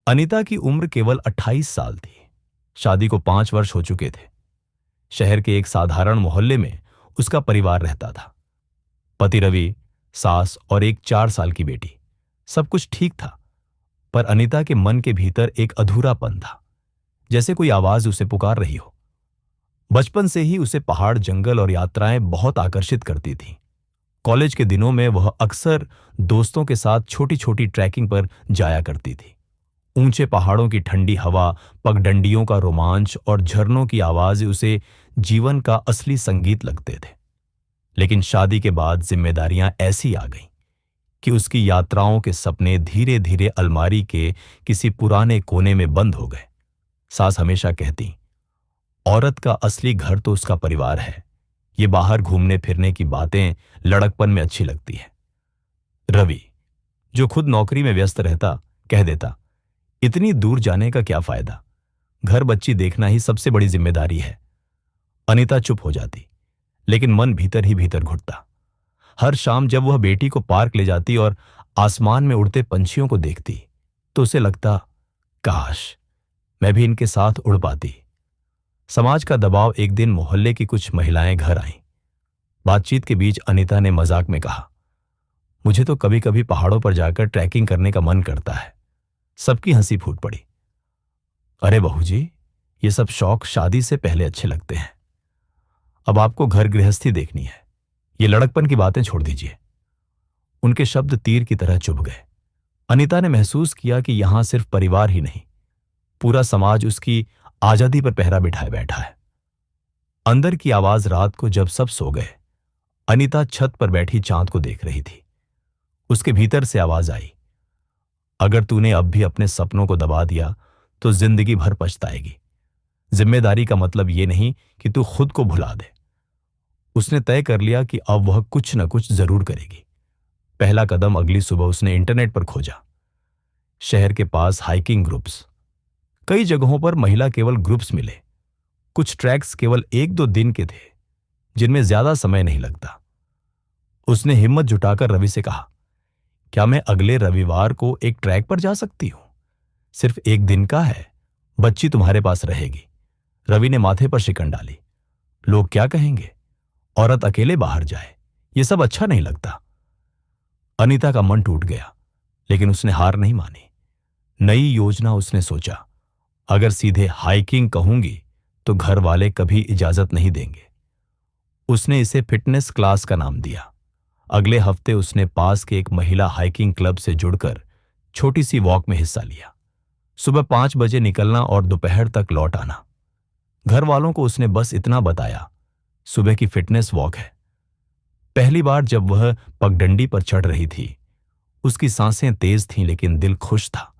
अनीता की उम्र केवल 28 साल थी। शादी को 5 वर्ष हो चुके थे। शहर के एक साधारण मोहल्ले में उसका परिवार रहता था। पति रवि, सास और एक 4 साल की बेटी। सब कुछ ठीक था, पर अनीता के मन के भीतर एक अधूरापन था, जैसे कोई आवाज उसे पुकार रही हो। बचपन से ही उसे पहाड़, जंगल और यात्राएं बहुत आकर्षित करती थीं। कॉलेज के दिनों में वह अक्सर दोस्तों के साथ छोटी छोटी ट्रैकिंग पर जाया करती थी। ऊंचे पहाड़ों की ठंडी हवा, पगडंडियों का रोमांच और झरनों की आवाज उसे जीवन का असली संगीत लगते थे। लेकिन शादी के बाद जिम्मेदारियां ऐसी आ गईं कि उसकी यात्राओं के सपने धीरे धीरे अलमारी के किसी पुराने कोने में बंद हो गए। सास हमेशा कहती, औरत का असली घर तो उसका परिवार है। ये बाहर घूमने फिरने की बातें लड़कपन में अच्छी लगती है। रवि, जो खुद नौकरी में व्यस्त रहता, कह देता, इतनी दूर जाने का क्या फायदा, घर बच्ची देखना ही सबसे बड़ी जिम्मेदारी है। अनीता चुप हो जाती, लेकिन मन भीतर ही भीतर घुटता। हर शाम जब वह बेटी को पार्क ले जाती और आसमान में उड़ते पंछियों को देखती, तो उसे लगता, काश मैं भी इनके साथ उड़ पाती। समाज का दबाव। एक दिन मोहल्ले की कुछ महिलाएं घर आईं। बातचीत के बीच अनीता ने मजाक में कहा, मुझे तो कभी कभी पहाड़ों पर जाकर ट्रैकिंग करने का मन करता है। सबकी हंसी फूट पड़ी। अरे बहू जी, ये सब शौक शादी से पहले अच्छे लगते हैं। अब आपको घर गृहस्थी देखनी है। ये लड़कपन की बातें छोड़ दीजिए। उनके शब्द तीर की तरह चुभ गए। अनीता ने महसूस किया कि यहां सिर्फ परिवार ही नहीं, पूरा समाज उसकी आजादी पर पहरा बिठाए बैठा है। अंदर की आवाज। रात को जब सब सो गए, अनीता छत पर बैठी चांद को देख रही थी। उसके भीतर से आवाज आई, अगर तूने अब भी अपने सपनों को दबा दिया तो जिंदगी भर पछताएगी। जिम्मेदारी का मतलब यह नहीं कि तू खुद को भुला दे। उसने तय कर लिया कि अब वह कुछ न कुछ जरूर करेगी। पहला कदम अगली सुबह उसने इंटरनेट पर खोजा। शहर के पास हाइकिंग ग्रुप्स। कई जगहों पर महिला केवल ग्रुप्स मिले। कुछ ट्रैक्स केवल 1-2 दिन के थे, जिनमें ज्यादा समय नहीं लगता। उसने हिम्मत जुटाकर रवि से कहा, क्या मैं अगले रविवार को एक ट्रैक पर जा सकती हूं? सिर्फ 1 दिन का है, बच्ची तुम्हारे पास रहेगी। रवि ने माथे पर शिकन डाली। लोग क्या कहेंगे? औरत अकेले बाहर जाए, यह सब अच्छा नहीं लगता। अनीता का मन टूट गया, लेकिन उसने हार नहीं मानी। नई योजना उसने सोचा, अगर सीधे हाइकिंग कहूंगी तो घर वाले कभी इजाजत नहीं देंगे। उसने इसे फिटनेस क्लास का नाम दिया। अगले हफ्ते उसने पास के एक महिला हाइकिंग क्लब से जुड़कर छोटी सी वॉक में हिस्सा लिया। सुबह 5 बजे निकलना और दोपहर तक लौट आना। घर वालों को उसने बस इतना बताया, सुबह की फिटनेस वॉक है। पहली बार जब वह पगडंडी पर चढ़ रही थी, उसकी सांसें तेज थीं, लेकिन दिल खुश था।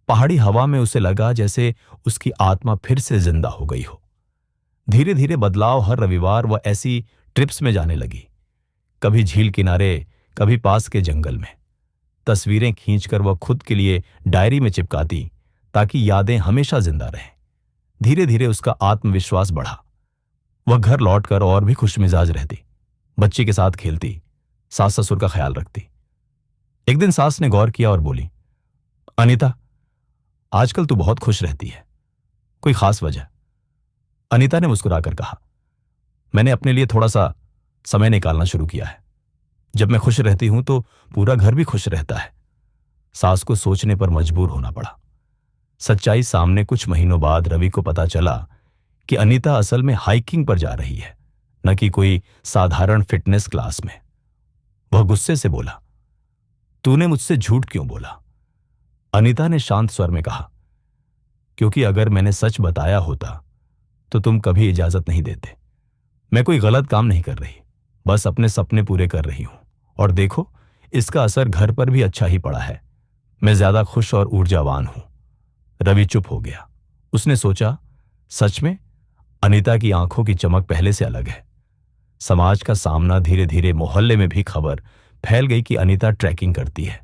पहाड़ी हवा में उसे लगा जैसे उसकी आत्मा फिर से जिंदा हो गई हो। धीरे धीरे बदलाव। हर रविवार वह ऐसी ट्रिप्स में जाने लगी, कभी झील किनारे, कभी पास के जंगल में। तस्वीरें खींचकर वह खुद के लिए डायरी में चिपकाती, ताकि यादें हमेशा जिंदा रहें। धीरे धीरे उसका आत्मविश्वास बढ़ा। वह घर लौटकर और भी खुशमिजाज रहती, बच्ची के साथ खेलती, सास ससुर का ख्याल रखती। एक दिन सास ने गौर किया और बोली, अनीता, आजकल तू बहुत खुश रहती है, कोई खास वजह? अनीता ने मुस्कुराकर कहा, मैंने अपने लिए थोड़ा सा समय निकालना शुरू किया है। जब मैं खुश रहती हूं तो पूरा घर भी खुश रहता है। सास को सोचने पर मजबूर होना पड़ा। सच्चाई सामने। कुछ महीनों बाद रवि को पता चला कि अनीता असल में हाइकिंग पर जा रही है, न कि कोई साधारण फिटनेस क्लास में। वह गुस्से से बोला, तूने मुझसे झूठ क्यों बोला? अनीता ने शांत स्वर में कहा, क्योंकि अगर मैंने सच बताया होता तो तुम कभी इजाजत नहीं देते। मैं कोई गलत काम नहीं कर रही, बस अपने सपने पूरे कर रही हूं। और देखो, इसका असर घर पर भी अच्छा ही पड़ा है। मैं ज्यादा खुश और ऊर्जावान हूं। रवि चुप हो गया। उसने सोचा, सच में? अनीता की आंखों की चमक पहले से अलग है। समाज का सामना। धीरे धीरे मोहल्ले में भी खबर फैल गई कि अनीता ट्रैकिंग करती है।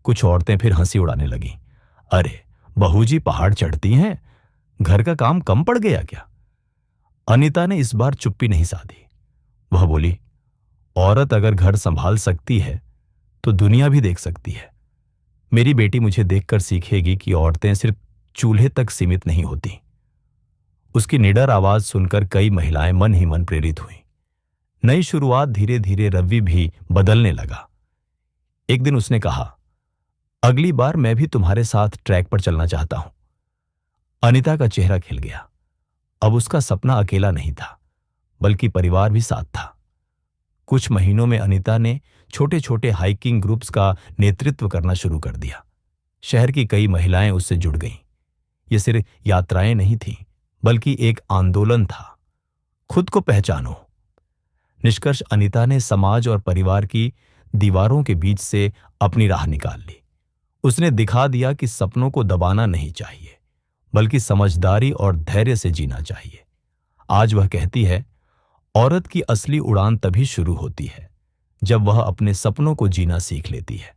कुछ औरतें फिर हंसी उड़ाने लगीं। अरे बहू जी पहाड़ चढ़ती हैं, घर का काम कम पड़ गया क्या? अनीता ने इस बार चुप्पी नहीं साधी। वह बोली, औरत अगर घर संभाल सकती है तो दुनिया भी देख सकती है। मेरी बेटी मुझे देखकर सीखेगी कि औरतें सिर्फ चूल्हे तक सीमित नहीं होती। उसकी निडर आवाज सुनकर कई महिलाएं मन ही मन प्रेरित हुईं। नई शुरुआत धीरे धीरे रवि भी बदलने लगा। एक दिन उसने कहा, अगली बार मैं भी तुम्हारे साथ ट्रैक पर चलना चाहता हूं। अनीता का चेहरा खिल गया। अब उसका सपना अकेला नहीं था, बल्कि परिवार भी साथ था। कुछ महीनों में अनीता ने छोटे छोटे हाइकिंग ग्रुप्स का नेतृत्व करना शुरू कर दिया। शहर की कई महिलाएं उससे जुड़ गईं। ये सिर्फ यात्राएं नहीं थीं, बल्कि एक आंदोलन था। खुद को पहचानो। निष्कर्ष, अनीता ने समाज और परिवार की दीवारों के बीच से अपनी राह निकाल ली। उसने दिखा दिया कि सपनों को दबाना नहीं चाहिए, बल्कि समझदारी और धैर्य से जीना चाहिए। आज वह कहती है, औरत की असली उड़ान तभी शुरू होती है जब वह अपने सपनों को जीना सीख लेती है।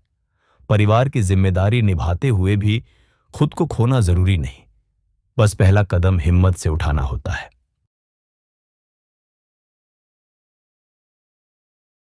परिवार की जिम्मेदारी निभाते हुए भी खुद को खोना जरूरी नहीं, बस पहला कदम हिम्मत से उठाना होता है।